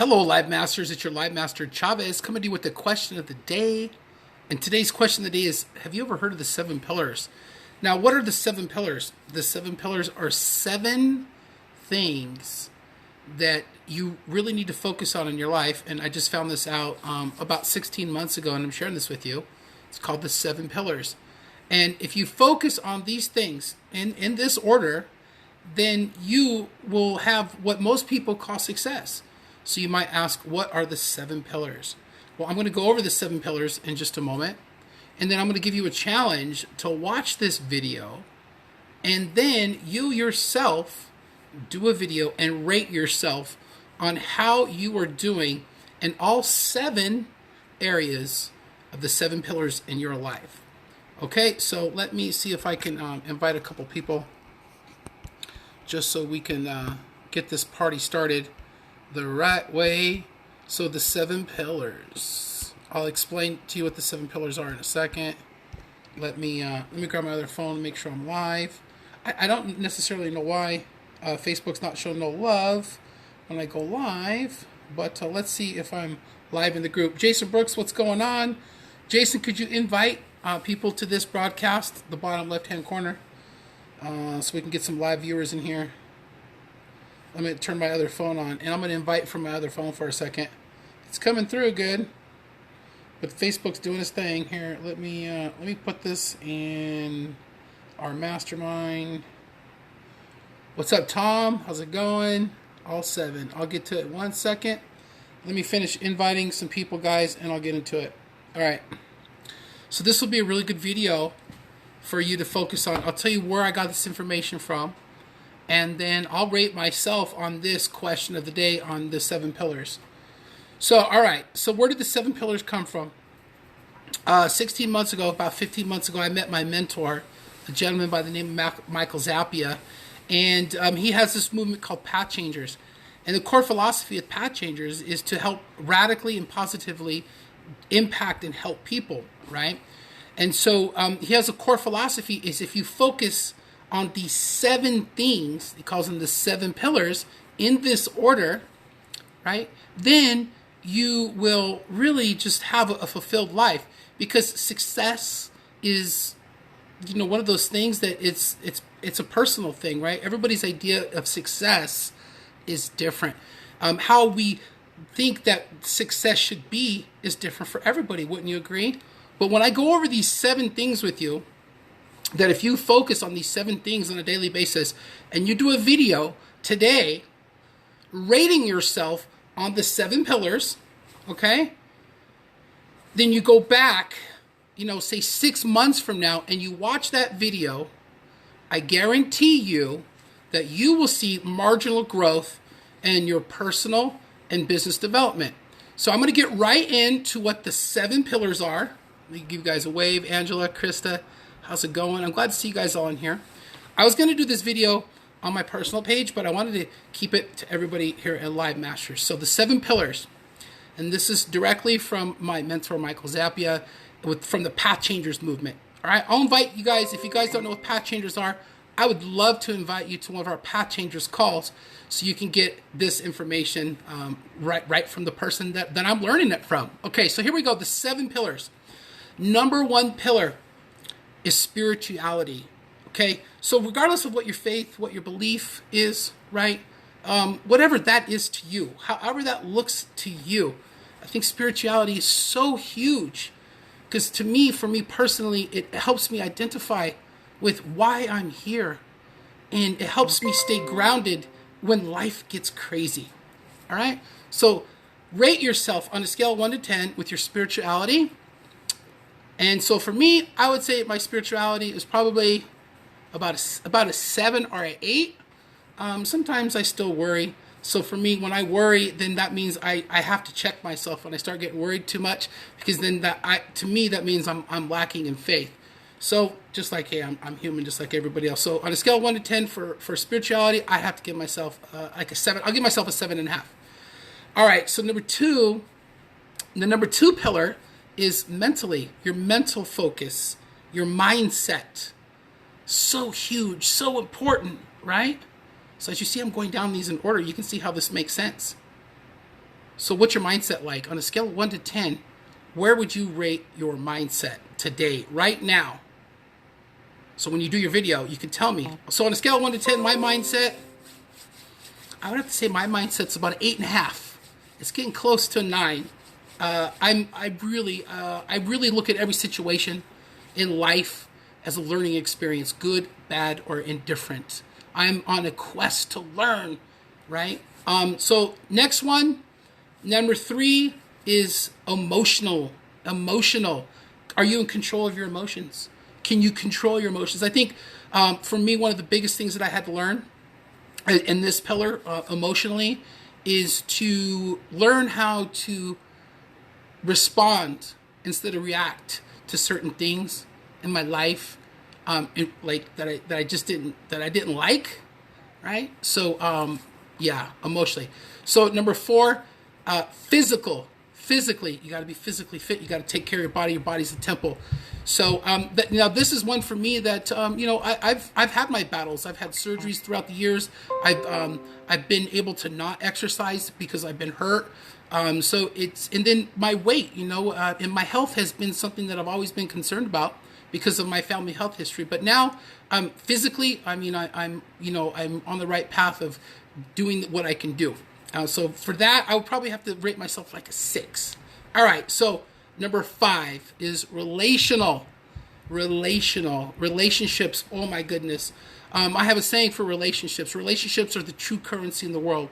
Hello, Live Masters. It's your Live Master Chavez coming to you with the question of the day. And today's question of the day is, have you ever heard of the 7 pillars? Now, what are the 7 pillars? The 7 pillars are 7 things that you really need to focus on in your life. And I just found this out about 16 months ago, and I'm sharing this with you. It's called the 7 pillars. And if you focus on these things in this order, then you will have what most people call success. So you might ask, what are the 7 pillars? Well, I'm going to go over the 7 pillars in just a moment. And then I'm going to give you a challenge to watch this video. And then you yourself do a video and rate yourself on how you are doing in all 7 areas of the 7 pillars in your life. Okay, so let me see if I can invite a couple people just so we can get this party started the right way. So the 7 pillars. I'll explain to you what the 7 pillars are in a second. Let me grab my other phone and make sure I'm live. I don't necessarily know why Facebook's not showing no love when I go live, but let's see if I'm live in the group. Jason Brooks, what's going on? Jason, could you invite people to this broadcast, the bottom left-hand corner, so we can get some live viewers in here? I'm going to turn my other phone on, and I'm going to invite from my other phone for a second. It's coming through good, but Facebook's doing its thing. Here, let me put this in our mastermind. What's up, Tom? How's it going? All 7. I'll get to it in 1 second. Let me finish inviting some people, guys, and I'll get into it. All right. So this will be a really good video for you to focus on. I'll tell you where I got this information from. And then I'll rate myself on this question of the day on the 7 pillars. So, all right. So where did the 7 pillars come from? 16 months ago, about 15 months ago, I met my mentor, a gentleman by the name of Michael Zappia. And he has this movement called Path Changers. And the core philosophy of Path Changers is to help radically and positively impact and help people, right? And so he has a core philosophy is if you focus on these 7 things, he calls them the 7 pillars, in this order, right, then you will really just have a fulfilled life. Because success is, one of those things that it's a personal thing, right? Everybody's idea of success is different. How we think that success should be is different for everybody, wouldn't you agree? But when I go over these 7 things with you, that if you focus on these 7 things on a daily basis and you do a video today rating yourself on the 7 pillars, okay, then you go back, say 6 months from now and you watch that video, I guarantee you that you will see marginal growth in your personal and business development. So I'm going to get right into what the 7 pillars are. Let me give you guys a wave. Angela, Krista, how's it going? I'm glad to see you guys all in here. I was going to do this video on my personal page, but I wanted to keep it to everybody here at Live Masters. So the 7 pillars, and this is directly from my mentor, Michael Zappia, from the Path Changers movement. All right, I'll invite you guys, if you guys don't know what Path Changers are, I would love to invite you to one of our Path Changers calls so you can get this information right from the person that I'm learning it from. Okay, so here we go, the 7 pillars. Number 1 pillar is spirituality. Okay, so regardless of what your faith, what your belief is, right, whatever that is to you, however that looks to you, I think spirituality is so huge because for me personally, it helps me identify with why I'm here, and it helps me stay grounded when life gets crazy. All right, so rate yourself on a scale of 1 to 10 with your spirituality. And so for me, I would say my spirituality is probably about a 7 or an 8. Sometimes I still worry. So for me, when I worry, then that means I have to check myself when I start getting worried too much, because then to me that means I'm lacking in faith. So just like, hey, I'm human just like everybody else. So on a scale of 1 to 10 for spirituality, I have to give myself like a 7. I'll give myself a 7.5. All right, so the number 2 pillar is mentally, your mental focus, your mindset. So huge, so important, right? So as you see, I'm going down these in order. You can see how this makes sense. So what's your mindset like? On a scale of 1 to 10, where would you rate your mindset today, right now? So when you do your video, you can tell me. So on a scale of 1 to 10, my mindset, I would have to say my mindset's about 8.5. It's getting close to a 9. I really look at every situation in life as a learning experience, good, bad, or indifferent. I'm on a quest to learn, right? So next one, number 3 is emotional. Emotional. Are you in control of your emotions? Can you control your emotions? I think for me, one of the biggest things that I had to learn in this pillar emotionally is to learn how to respond instead of react to certain things in my life, like that I didn't like, right? So yeah, emotionally. So number 4, physical. Physically, you got to be physically fit. You got to take care of your body. Your body's a temple. So now this is one for me that I've had my battles. I've had surgeries throughout the years. I've been able to not exercise because I've been hurt. So and then my weight, and my health has been something that I've always been concerned about because of my family health history. But now, physically, I'm on the right path of doing what I can do. So for that, I would probably have to rate myself like a 6. All right, so number 5 is relational. Relationships, oh my goodness. I have a saying for relationships. Relationships are the true currency in the world.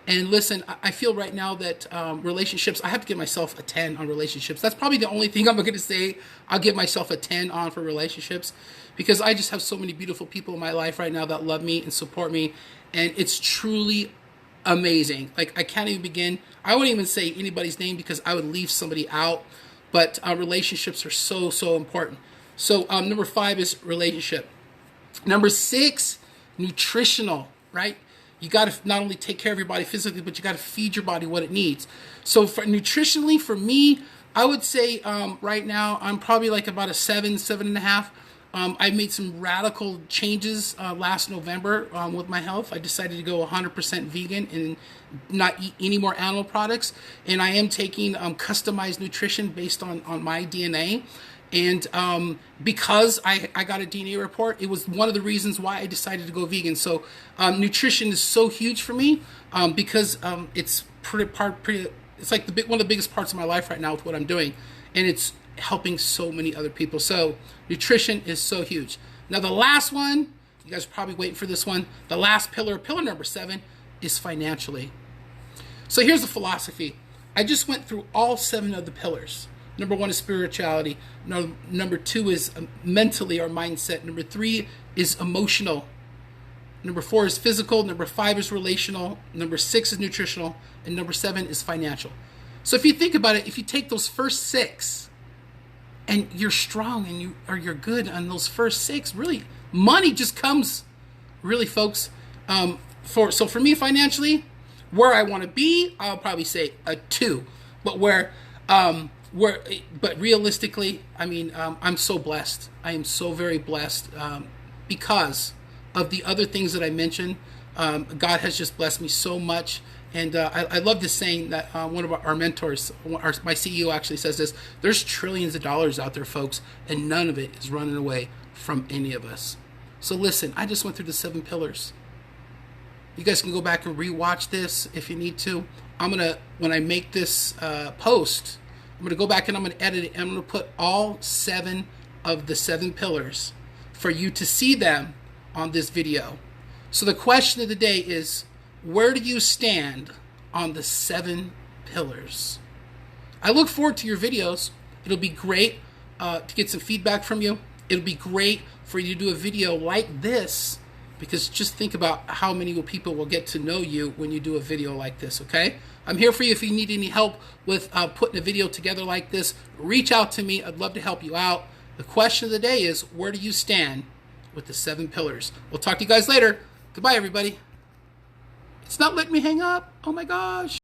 And listen, I feel right now that relationships, I have to give myself a 10 on relationships. That's probably the only thing I'm going to say I'll give myself a 10 on for relationships, because I just have so many beautiful people in my life right now that love me and support me. And it's truly amazing. Like, I can't even begin. I won't even say anybody's name because I would leave somebody out. But relationships are so important. So number 5 is relationship. Number 6, nutritional, right? You got to not only take care of your body physically, but you got to feed your body what it needs. So for nutritionally, for me, I would say right now I'm probably like about a 7.5. I made some radical changes last November with my health. I decided to go 100% vegan and not eat any more animal products. And I am taking customized nutrition based on my DNA. And because I got a DNA report, it was one of the reasons why I decided to go vegan. So nutrition is so huge for me because it's it's like one of the biggest parts of my life right now with what I'm doing. And it's helping so many other people. So nutrition is so huge. Now the last one, you guys are probably waiting for this one. The last pillar number 7, is financially. So here's the philosophy. I just went through all 7 of the pillars. Number 1 is spirituality. Number 2 is mentally, or mindset. Number 3 is emotional. Number 4 is physical. Number 5 is relational. Number 6 is nutritional. And number 7 is financial. So if you think about it, if you take those first 6 and you're strong and you're good on those first 6, really, money just comes, really, folks. So for me, financially, where I want to be, I'll probably say a 2. But but realistically, I mean, I'm so blessed. I am so very blessed because of the other things that I mentioned. God has just blessed me so much. And I love this saying that one of our mentors, my CEO actually says this: there's trillions of dollars out there, folks, and none of it is running away from any of us. So listen, I just went through the 7 pillars. You guys can go back and rewatch this if you need to. When I make this post, I'm going to go back and I'm going to edit it, and I'm going to put all 7 of the 7 pillars for you to see them on this video. So the question of the day is, where do you stand on the 7 pillars? I look forward to your videos. It'll be great to get some feedback from you. It'll be great for you to do a video like this, because just think about how many people will get to know you when you do a video like this, okay? I'm here for you if you need any help with putting a video together like this. Reach out to me. I'd love to help you out. The question of the day is, where do you stand with the 7 pillars? We'll talk to you guys later. Goodbye, everybody. It's not letting me hang up. Oh my gosh.